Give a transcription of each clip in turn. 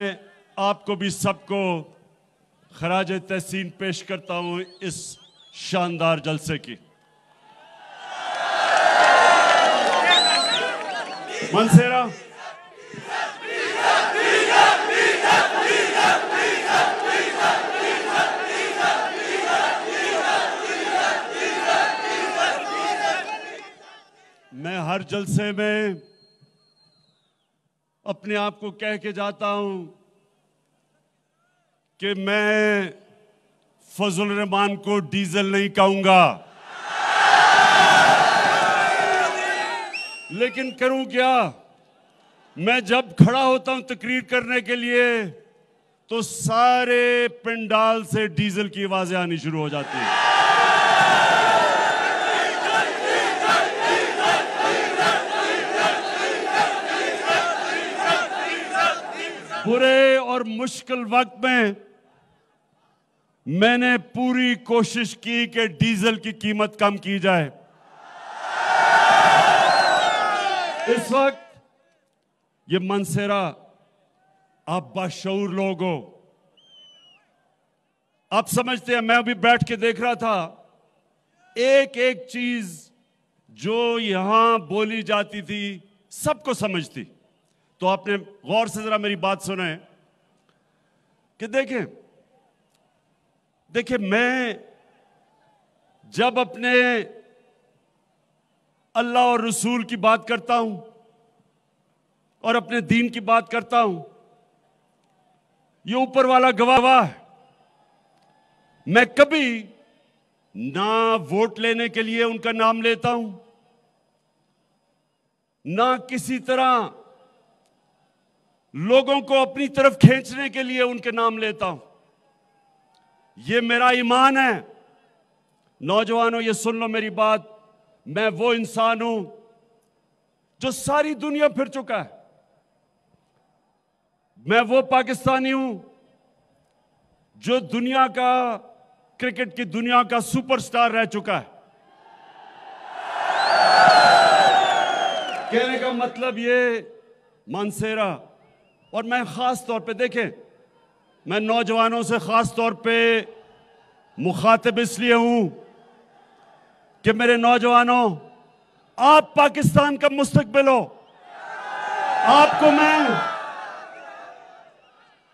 मैं आपको भी सबको खराज तहसीन पेश करता हूं इस शानदार जलसे की। मनसेरा मैं हर जलसे में अपने आप को कह के जाता हूं कि मैं फजल रहमान को डीजल नहीं कहूंगा, लेकिन करूं क्या। मैं जब खड़ा होता हूं तकरीर करने के लिए तो सारे पंडाल से डीजल की आवाजें आनी शुरू हो जाती हैं। बुरे और मुश्किल वक्त में मैंने पूरी कोशिश की कि डीजल की कीमत कम की जाए। इस वक्त ये मनसेरा, आप बाशऊर लोग हो, आप समझते हैं। मैं अभी बैठ के देख रहा था, एक एक चीज जो यहां बोली जाती थी सबको समझती। तो आपने गौर से जरा मेरी बात सुने कि देखिए मैं जब अपने अल्लाह और रसूल की बात करता हूं और अपने दीन की बात करता हूं, ये ऊपर वाला गवाह है। मैं कभी ना वोट लेने के लिए उनका नाम लेता हूं, ना किसी तरह लोगों को अपनी तरफ खींचने के लिए उनके नाम लेता हूं। यह मेरा ईमान है। नौजवानों, ये सुन लो मेरी बात। मैं वो इंसान हूं जो सारी दुनिया फिर चुका है। मैं वो पाकिस्तानी हूं जो दुनिया का, क्रिकेट की दुनिया का सुपरस्टार रह चुका है। कहने का मतलब ये मनसेरा, और मैं खास तौर पे, देखें, मैं नौजवानों से खास तौर पे मुखातिब इसलिए हूं कि मेरे नौजवानों, आप पाकिस्तान का मुस्तकबिल हो।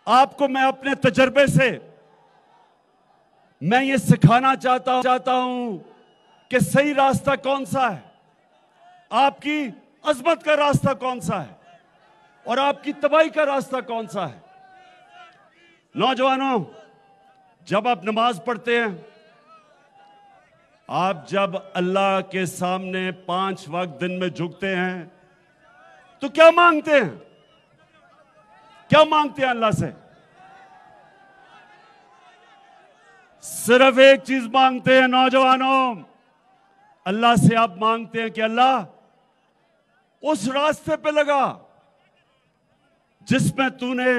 आपको मैं अपने तजर्बे से मैं ये सिखाना चाहता हूं कि सही रास्ता कौन सा है, आपकी अजमत का रास्ता कौन सा है और आपकी तबाही का रास्ता कौन सा है। नौजवानों, जब आप नमाज पढ़ते हैं, आप जब अल्लाह के सामने 5 वक्त दिन में झुकते हैं तो क्या मांगते हैं? क्या मांगते हैं अल्लाह से? सिर्फ एक चीज मांगते हैं नौजवानों। अल्लाह से आप मांगते हैं कि अल्लाह उस रास्ते पे लगा जिसमें तूने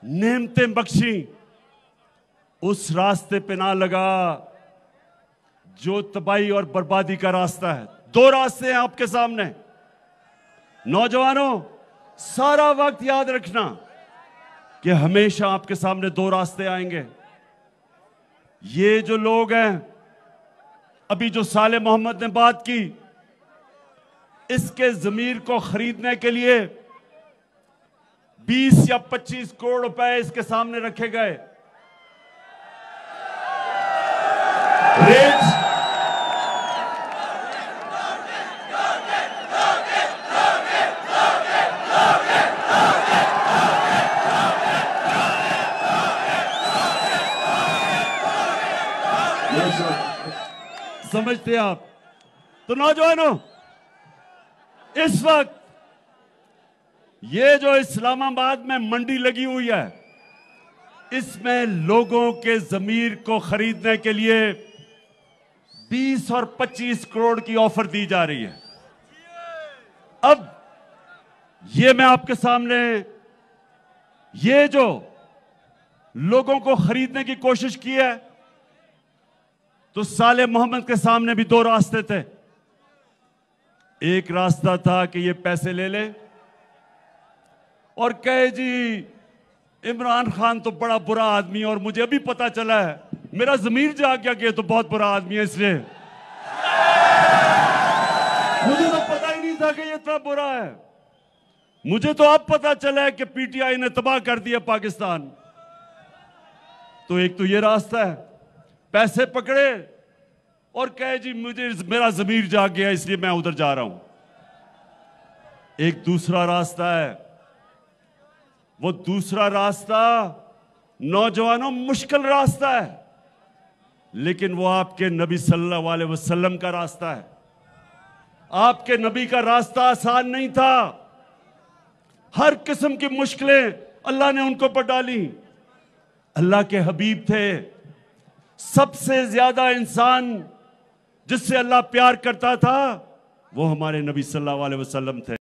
नेमतें बख्शी, उस रास्ते पे ना लगा जो तबाही और बर्बादी का रास्ता है। 2 रास्ते हैं आपके सामने। नौजवानों, सारा वक्त याद रखना कि हमेशा आपके सामने 2 रास्ते आएंगे। ये जो लोग हैं, अभी जो साले मोहम्मद ने बात की, इसके जमीर को खरीदने के लिए 20 या 25 करोड़ रुपए इसके सामने रखे गए। समझते आप? तो नौजवानों, इस वक्त ये जो इस्लामाबाद में मंडी लगी हुई है, इसमें लोगों के जमीर को खरीदने के लिए 20 और 25 करोड़ की ऑफर दी जा रही है। अब ये मैं आपके सामने, ये जो लोगों को खरीदने की कोशिश की है, तो साले मोहम्मद के सामने भी 2 रास्ते थे। एक रास्ता था कि ये पैसे ले ले और कहे जी इमरान खान तो बड़ा बुरा आदमी है, और मुझे अभी पता चला है, मेरा ज़मीर जाग गया कि ये तो बहुत बुरा आदमी है, इसलिए मुझे तो पता ही नहीं था कि ये इतना बुरा है। मुझे तो अब पता चला है कि पीटीआई ने तबाह कर दिया पाकिस्तान। तो एक तो ये रास्ता है, पैसे पकड़े और कहे जी मुझे मेरा ज़मीर जाग गया इसलिए मैं उधर जा रहा हूं। एक दूसरा रास्ता है, वो दूसरा रास्ता नौजवानों मुश्किल रास्ता है, लेकिन वो आपके नबी सल्लल्लाहु अलैहि वसल्लम का रास्ता है। आपके नबी का रास्ता आसान नहीं था, हर किस्म की मुश्किलें अल्लाह ने उनको पर डाली। अल्लाह के हबीब थे, सबसे ज्यादा इंसान जिससे अल्लाह प्यार करता था वो हमारे नबी सल्लल्लाहु अलैहि वसल्लम थे।